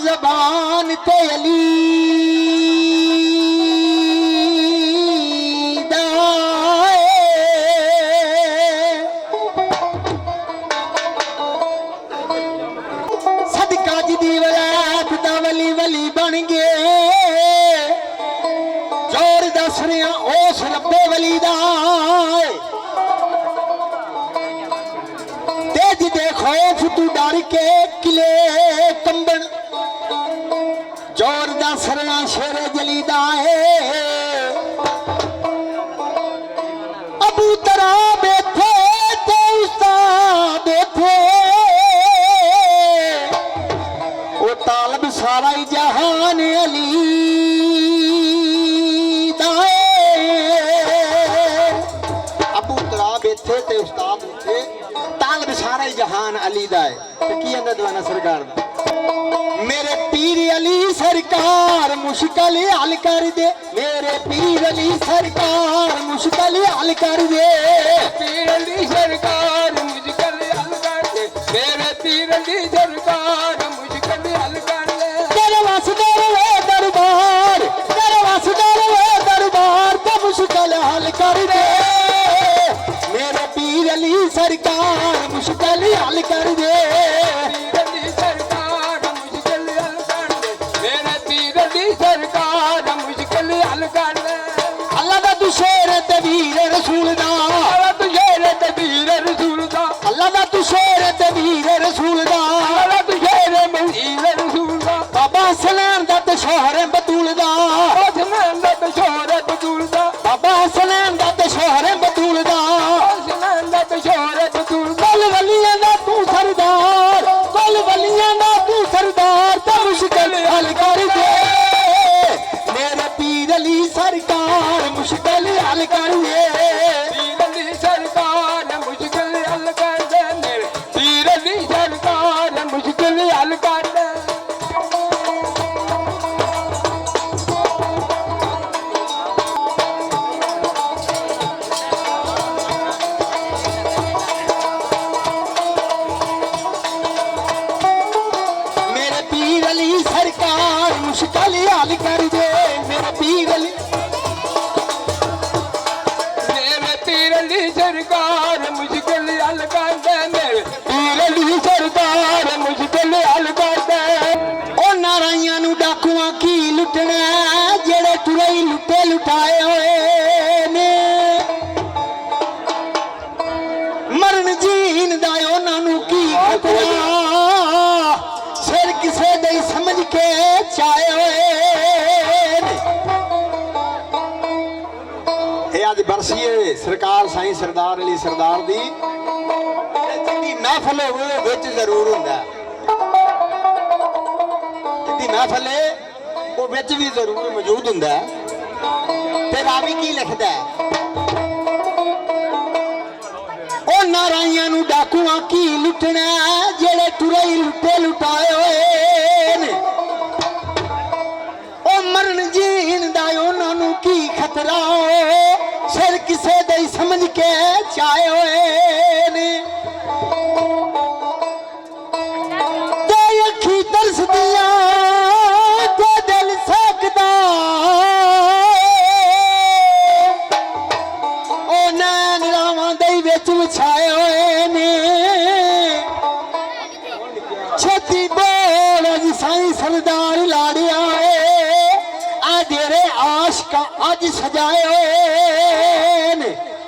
जबान ते अली सदका जी वलैत दा वली वली बन गए जोर दस रहा उस रब्बे वली दा तेज दे खौफ तू डर के किले कंबन जोर दस रहा शेर जली दा अबू तरा बैठे ते उस्ताद बैठे ओ तालब सारा ही जहान अली अबू तरा बैठे ते उस्ताद बैठे तालब सारा ही जहान अली दा है की अंदर दवाना सरकार मेरे पीर अली सरकार मुश्किल हल कर दे मेरे पीर अली सरकार मुश्किल हल कर दे पीर अली सरकार मुश्किल हल कर दे मेरे पीर अली सरकार मुश्किल हल कर दे तेरे वास्ते वे दरबार तेरे वास्ते वे दरबार तो मुश्किल हल कर दे मेरे पीर अली सरकार मुश्किल हल कर दे अल्लाह दा तू शेर ते वीर रसूल दा अल्लाह तू शेर ते वीर रसूल दा अल्लाह दा तू शेर ते वीर रसूल दा अल्लाह तू शेर वीर रसूल दा बाबा सलाम दा ते शोहर बतूल दा सलाम दा ते शोहर बतूल दा बाबा सलाम दा ते शोहर बतूल दा सलाम दा ते शोहर बतूल दा कल वलियां दा तू सरदार कल वलियां दा तू सरदार ते मुश्किल हल कर दे मेरे पीर अली सरकार मुश्किल हल कर दे पीर अली सरकार मुश्किल हल कर दे मेरे पीर अली सरकार मुश्किल हल कर दे मेरे पीर अली सरकार मुश्किल हल कर दे मेरे पीर अली सरकार मुश्किल हल कर दे मेरे पीर अली सरकार मुश्किल हल कर दे ओ नाराइयां नू डाकुआं की लुटना जेड़े तुरई लुटे लुटाए होए ने मरण जीन दा उन्हां नू की खतरा सिर किसे दे समझ के चाए होए आज बरसीए सरकार साईं सरदार अली सरदार दी जिंदी महफल होवे विच जरूर हुंदा जिंदी महफल है वो विच भी जरूर मौजूद हुंदा ते रावी की लिखदा है ओ नाराइयां नू डाकुआं की लुटना जेड़े तुरई लुटे लुटाए होए ने ओ मरण जीन दा उन्हां नू की खतरा सिर किसे दे समझ के चाहे होए ने ते अखी तरस दिया ते दिल सकदा ओ नैन रावां दे विच विछाए होए ने छेती बोल अज साईं सरदार लाड़िया आ डेरे आशका अज सजाए होए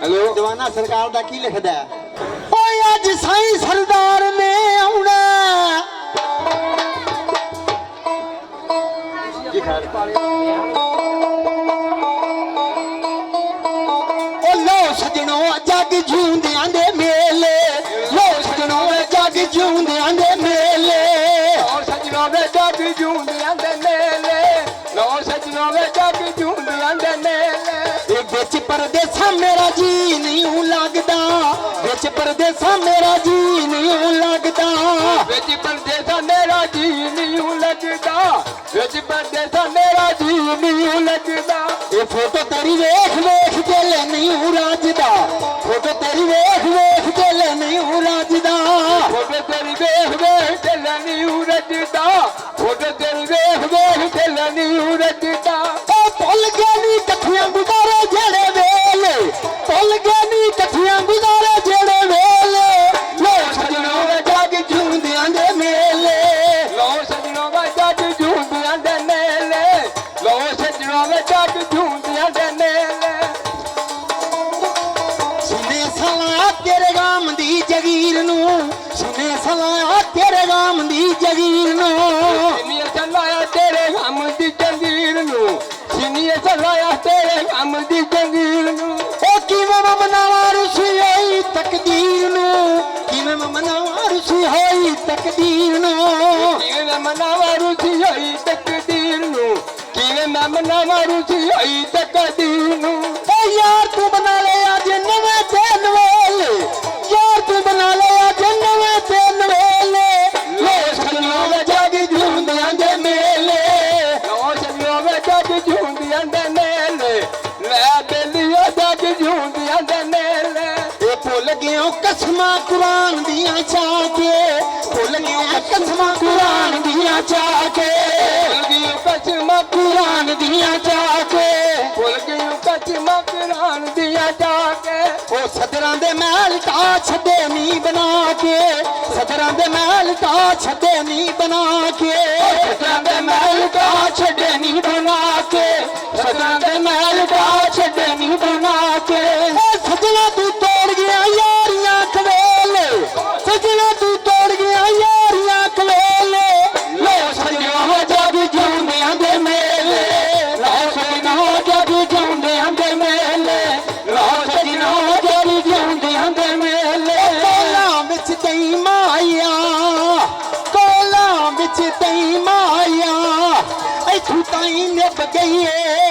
हेलो दवाना सरकार दा की लिखदा है ओए अज साईं सरदार ने आउणा जी खैर ओ लो सजणो जग जूंदियां दे मेले लो सजणो जग जूंदियां दे मेले और सजनों दे जग जूंदियां दे मेले लो सजनों दे जग जूंदियां दे मेले बिच परदेसा मेरा जी नहीं लगदा बिच परदेसा मेरा जी नहीं लगदा बिच परदेसा मेरा जी नहीं लगदा बिच परदेसा मेरा जी नहीं लगदा ये फोटो तेरी वेख वेख दिल नहीं राजदा फोटो तेरी वेख वेख दिल नहीं राजदा फोटो तेरी वेख वेख दिल नहीं ਰੱਜਦਾ ਫੋਟੋ ਤੇਰੀ ਵੇਖ ਵੇਖ ਦਿਲ ਨਹੀਂ ਰੱਜਦਾ ਉਹ ਭੁੱਲ ਗਏ ਨੀ ਇਕੱਠੀਆਂ ਗੁਜ਼ਾਰੇ ਜਿਹੜੇ ਵੇਲੇ ਭੁੱਲ ਗਏ ਨੀ ਇਕੱਠੀਆਂ ਗੁਜ਼ਾਰੇ ਜਿਹੜੇ ਵੇਲੇ ਲੋ ਸਜਣੋ ਵੇ ਜੱਗ ਜੂੰਦਿਆਂ ਦੇ ਮੇਲੇ ਲੋ ਸਜਣੋ ਵੇ ਜੱਗ ਝੂੰਦਿਆਂ ਦੇ ਮੇਲੇ ਲੋ ਸਜਣੋ ਵੇ ਜੱਗ ਝੂੰਦਿਆਂ ਦੇ ਮੇਲੇ ਸੁਨੇ ਸਲਾ ਤੇਰੇ ਗਾਮ ਦੀ ਜਗੀਰ ਨੂੰ ਸੁਨੇ ਸਲਾ ਤੇਰੇ ਗਾਮ ਦੀ ਜਗੀਰ ਨੂੰ ਸੀਨੀਏ ਚਲਾਇਆ ਤੇਰੇ ਗਮ ਦੀ ਜੰਗੀਰ ਨੂੰ ਸੀਨੀਏ ਚਲਾਇਆ ਤੇਰੇ ਗਮ ਦੀ ਜੰਗੀਰ ਨੂੰ ਉਹ ਕਿਵੇਂ ਮੈਂ ਮਨਾਵਾਂ ਰੁਸੀ ਹੋਈ ਤਕਦੀਰ ਨੂੰ ਕਿਵੇਂ ਮੈਂ ਮਨਾਵਾਂ ਰੁਸੀ ਹੋਈ ਤਕਦੀਰ ਨੂੰ ਕਿਵੇਂ ਮੈਂ ਮਨਾਵਾਂ ਰੁਚੀ ਹੋਈ ਤਕਦੀਰ ਨੂੰ ਕਿਵੇਂ ਮੈਂ ਮਨਾਵਾਂ ਰੁਚੀ ਹੋਈ ਤਕਦੀਰ ਨੂੰ ਓ ਯਾਰ ਤੂੰ ਬਣਾ ਲੈ ਅੱਜ ਨਵੇਂ ਦਿਨ ਵੇਲੇ ਯਾਰ ਤੂੰ ਬਣਾ ਲੈ ਅੱਜ ਨਵੇਂ ਦਿਨ ਵੇਲੇ ਲੋ ਸਜਣੋ ਵੇ ਜੱਗ ਜੂੰਦਿਆਂ ਦੇ ਮੇਲੇ ਲੋ ਸਜਣੋ ਵੇ ਜੱਗ ਝੂੰਦਿਆਂ ਦੇ ਮੇਲੇ ਲੈ ਬੇਲੀਓ ਜੱਗ ਝੂੰਦਿਆਂ ਦੇ ਮੇਲੇ ਇਹ ਭੁੱਲ ਗਿਓ ਕਸਮਾਂ ਕੁਰਾਨ ਦੀਆਂ ਚਾਹ ਕੇ ਭੁੱਲ ਗਿਓ ਕਸਮਾਂ ਕੁਰਾਨ ਦੀਆਂ ਚਾਹ ਕੇ ਭੁੱਲ ਗਈ ਕਸਮਾਂ ਕੁਰਾਨ ਦੀਆਂ ਚਾਹ ਕੇ ਭੁੱਲ ਗਈ ਕਸਮਾਂ ਕੁਰਾਨ ਦੀਆਂ ਜਾ ਕੇ ਉਹ ਸਦਰਾਂ ਦੇ ਮਹਿਲ ਢਾ ਛੱਡੇ ਨੀ ਬਣਾ ਕੇ ਸਦਰਾਂ ਦੇ ਮਹਿਲ ਢਾ ਛੱਡੇ ਨੀ ਬਣਾ ਕੇ ਸੱਜਾਂ ਦੇ ਮਹਿਲ ਕਾ ਛੱਡੇ ਨਹੀਂ ਬਣਾ ਕੇ ਸੱਜਾਂ ਦੇ ਮਹਿਲ ਕਾ ਛੱਡੇ ਨਹੀਂ ਬਣਾ ਕੇ ਓ ਸਜਣਾ ਤੂੰ ਤੋੜ ਗਿਆ ਯਾਰੀਆਂ ਕਵੇਲੇ ਸਜਣਾ ਤੂੰ ਤੋੜ ਗਿਆ ਯਾਰੀਆਂ ਕਵੇਲੇ ਲੋ ਸਜਣੋ ਜੱਗ ਜੂੰਦਿਆਂ ਦੇ ਮੇਲੇ ਲੋ ਸਜਣੋ ਜੱਗ ਜੂੰਦਿਆਂ ਦੇ ਮੇਲੇ ਲੋ ਸਜਣੋ ਜੱਗ ਜੂੰਦਿਆਂ ਦੇ ਮੇਲੇ ਕੋਲਾਂ ਵਿੱਚ ਤਈ ਮਾਇਆ ਕੋਲਾਂ ਵਿੱਚ ਤਈ ਮਾਇਆ ਇੱਥੋਂ ਤਾਈਂ ਨਿਭ ਗਈਏ